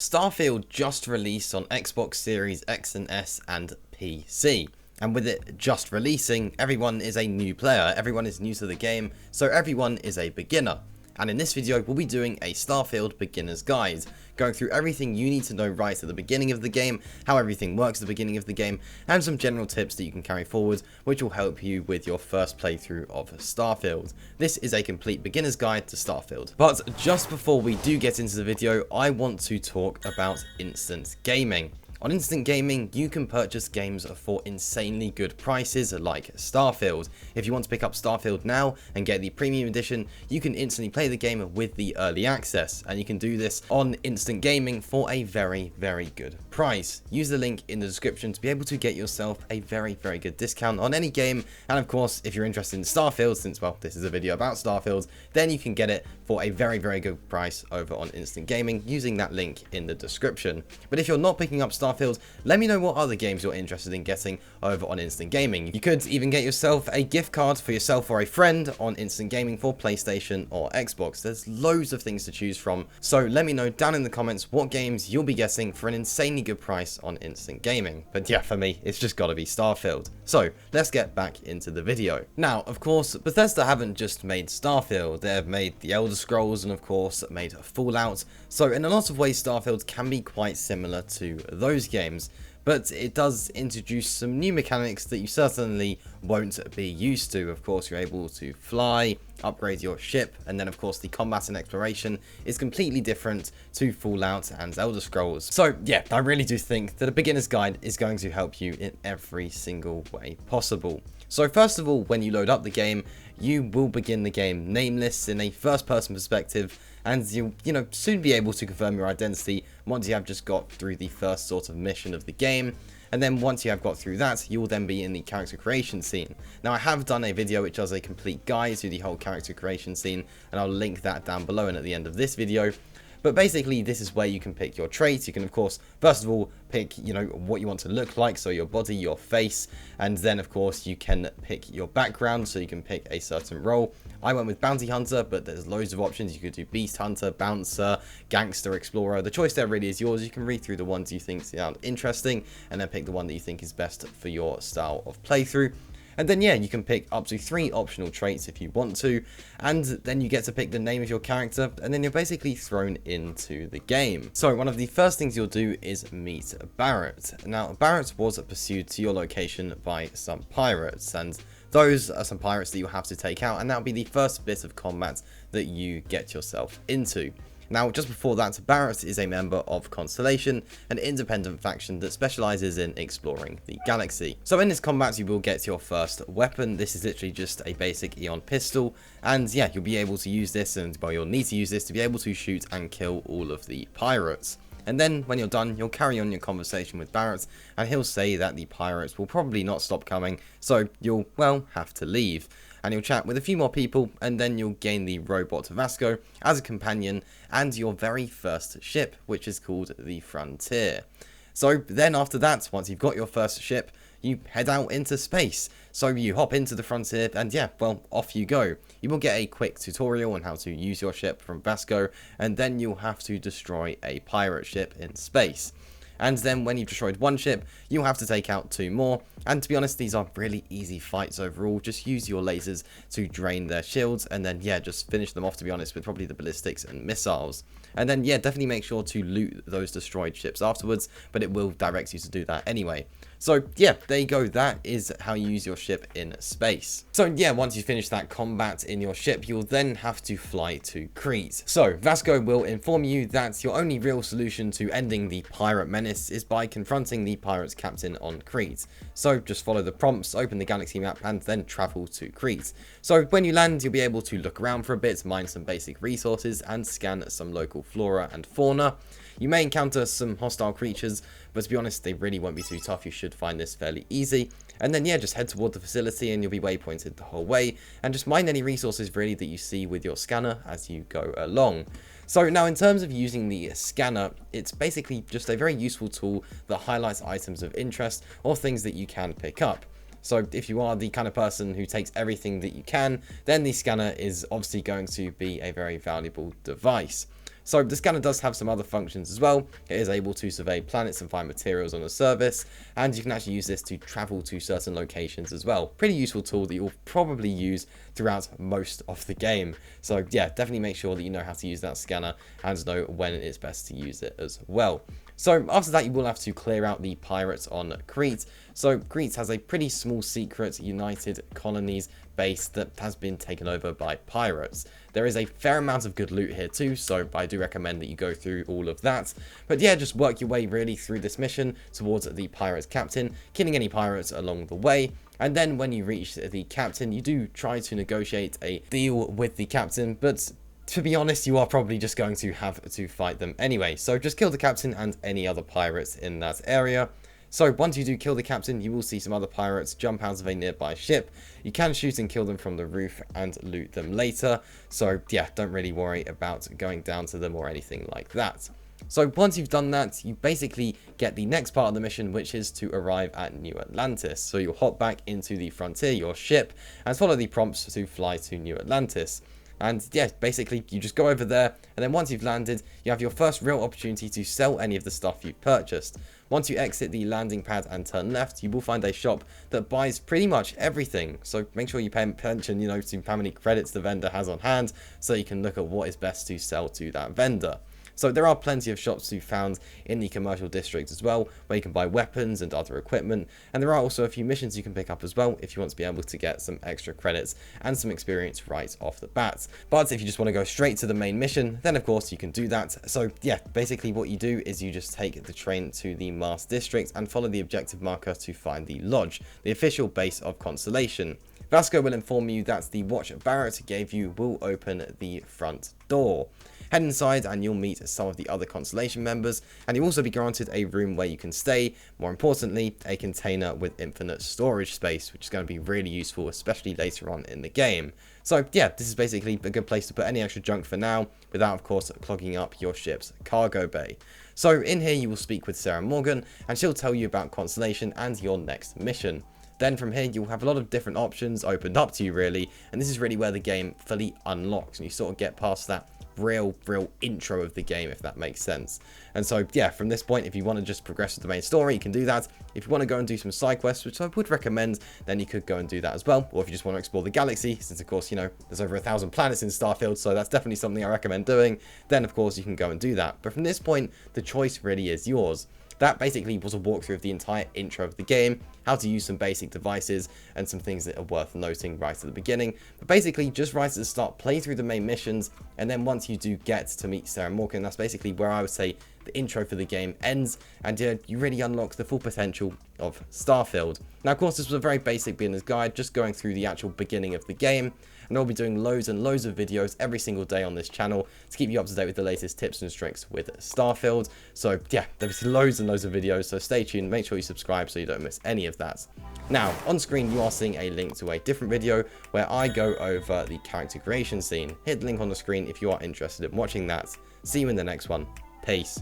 Starfield just released on Xbox Series X and S and PC. And with it just releasing, everyone is a new player, everyone is new to the game, so everyone is a beginner. And in this video, we'll be doing a Starfield Beginner's Guide, going through everything you need to know right at the beginning of the game, how everything works at the beginning of the game, and some general tips that you can carry forward, which will help you with your first playthrough of Starfield. This is a complete beginner's guide to Starfield. But just before we do get into the video, I want to talk about instant gaming. On Instant Gaming, you can purchase games for insanely good prices like Starfield. If you want to pick up Starfield now and get the premium edition, you can instantly play the game with the early access, and you can do this on Instant Gaming for a very, very good price. Use the link in the description to be able to get yourself a very, very good discount on any game, and of course, if you're interested in Starfield, since, well, this is a video about Starfield, then you can get it for a very, very good price over on Instant Gaming using that link in the description. But if you're not picking up Starfield, let me know what other games you're interested in getting over on Instant Gaming. You could even get yourself a gift card for yourself or a friend on Instant Gaming for PlayStation or Xbox. There's loads of things to choose from, so let me know down in the comments what games you'll be getting for an insanely good price on Instant Gaming. But yeah, for me, it's just gotta be Starfield. So let's get back into the video. Now, of course, Bethesda haven't just made Starfield, they've made the Elder Scrolls and of course made Fallout. So in a lot of ways, Starfield can be quite similar to those games, but it does introduce some new mechanics that you certainly won't be used to. Of course, you're able to fly, upgrade your ship, and then of course the combat and exploration is completely different to Fallout and Elder Scrolls. So yeah, I really do think that a beginner's guide is going to help you in every single way possible. So first of all, when you load up the game, you will begin the game nameless in a first-person perspective, and you'll, soon be able to confirm your identity once you have just got through the first sort of mission of the game. And then once you have got through that, you will then be in the character creation scene. Now, I have done a video which does a complete guide to the whole character creation scene, and I'll link that down below and at the end of this video. But basically, this is where you can pick your traits. You can, of course, first of all, pick, what you want to look like, so your body, your face, and then, of course, you can pick your background, so you can pick a certain role. I went with Bounty Hunter, but there's loads of options. You could do Beast Hunter, Bouncer, Gangster, Explorer. The choice there really is yours. You can read through the ones you think sound interesting, and then pick the one that you think is best for your style of playthrough. And then, yeah, you can pick up to 3 optional traits if you want to, and then you get to pick the name of your character, and then you're basically thrown into the game. So one of the first things you'll do is meet Barrett. Now, Barrett was pursued to your location by some pirates, and those are some pirates that you have to take out, and that'll be the first bit of combat that you get yourself into. Now, just before that, Barrett is a member of Constellation, an independent faction that specializes in exploring the galaxy. So in this combat, you will get your first weapon. This is literally just a basic Eon pistol, and yeah, you'll be able to use this, and well, you'll need to use this to be able to shoot and kill all of the pirates. And then, when you're done, you'll carry on your conversation with Barrett, and he'll say that the pirates will probably not stop coming, so you'll, well, have to leave. And you'll chat with a few more people, and then you'll gain the robot Vasco as a companion, and your very first ship, which is called the Frontier. So then after that, once you've got your first ship, you head out into space. So you hop into the Frontier, and yeah, well, off you go. You will get a quick tutorial on how to use your ship from Vasco, and then you'll have to destroy a pirate ship in space. And then when you've destroyed one ship, you'll have to take out 2 more. And to be honest, these are really easy fights overall. Just use your lasers to drain their shields, and then, yeah, just finish them off, to be honest, with probably the ballistics and missiles. And then, yeah, definitely make sure to loot those destroyed ships afterwards, but it will direct you to do that anyway. So, yeah, there you go. That is how you use your ship in space. So, yeah, once you finish that combat in your ship, you'll then have to fly to Crete. So, Vasco will inform you that your only real solution to ending the pirate menace is by confronting the pirate's captain on Crete. So, just follow the prompts, open the galaxy map, and then travel to Crete. So, when you land, you'll be able to look around for a bit, mine some basic resources, and scan some local flora and fauna. You may encounter some hostile creatures, but to be honest, they really won't be too tough. You should find this fairly easy. And then, yeah, just head toward the facility and you'll be waypointed the whole way. And just mine any resources, really, that you see with your scanner as you go along. So now, in terms of using the scanner, it's basically just a very useful tool that highlights items of interest or things that you can pick up. So if you are the kind of person who takes everything that you can, then the scanner is obviously going to be a very valuable device. So the scanner does have some other functions as well. It is able to survey planets and find materials on the surface, and you can actually use this to travel to certain locations as well. Pretty useful tool that you'll probably use throughout most of the game. So yeah, definitely make sure that you know how to use that scanner and know when it's best to use it as well. So after that, you will have to clear out the pirates on Crete. So Crete has a pretty small secret United Colonies base that has been taken over by pirates. There is a fair amount of good loot here too, so I do recommend that you go through all of that. But yeah, just work your way really through this mission towards the pirates captain, killing any pirates along the way. And then when you reach the captain, you do try to negotiate a deal with the captain, but to be honest, you are probably just going to have to fight them anyway. So just kill the captain and any other pirates in that area. So once you do kill the captain, you will see some other pirates jump out of a nearby ship. You can shoot and kill them from the roof and loot them later. So yeah, don't really worry about going down to them or anything like that. So once you've done that, you basically get the next part of the mission, which is to arrive at New Atlantis. So you'll hop back into the Frontier, your ship, and follow the prompts to fly to New Atlantis. And yeah, basically you just go over there, and then once you've landed, you have your first real opportunity to sell any of the stuff you've purchased. Once you exit the landing pad and turn left, you will find a shop that buys pretty much everything. So make sure you pay attention, to how many credits the vendor has on hand, so you can look at what is best to sell to that vendor. So there are plenty of shops to be found in the commercial district as well, where you can buy weapons and other equipment, and there are also a few missions you can pick up as well if you want to be able to get some extra credits and some experience right off the bat. But if you just want to go straight to the main mission, then of course you can do that. So yeah, basically what you do is you just take the train to the Mars district and follow the objective marker to find the lodge, the official base of Constellation. Vasco will inform you that the watch Barrett gave you will open the front door. Head inside and you'll meet some of the other Constellation members, and you'll also be granted a room where you can stay, more importantly, a container with infinite storage space, which is going to be really useful, especially later on in the game. So yeah, this is basically a good place to put any extra junk for now, without of course clogging up your ship's cargo bay. So in here you will speak with Sarah Morgan, and she'll tell you about Constellation and your next mission. Then from here, you'll have a lot of different options opened up to you really, and this is really where the game fully unlocks, and you sort of get past that real intro of the game, if that makes sense. And so yeah, from this point, if you want to just progress with the main story, you can do that. If you want to go and do some side quests, which I would recommend, then you could go and do that as well. Or if you just want to explore the galaxy, since of course, there's over 1,000 planets in Starfield, so that's definitely something I recommend doing, then of course you can go and do that. But from this point, the choice really is yours. That basically was a walkthrough of the entire intro of the game, how to use some basic devices, and some things that are worth noting right at the beginning. But basically, just right at the start, play through the main missions, and then once you do get to meet Sarah Morgan, that's basically where I would say the intro for the game ends, and you really unlock the full potential of Starfield. Now, of course, this was a very basic beginner's guide, just going through the actual beginning of the game, and I'll be doing loads and loads of videos every single day on this channel to keep you up to date with the latest tips and tricks with Starfield. So yeah, there's loads and loads of videos, so stay tuned, make sure you subscribe so you don't miss any of that. Now, on screen you are seeing a link to a different video where I go over the character creation scene. Hit the link on the screen if you are interested in watching that. See you in the next one. Peace.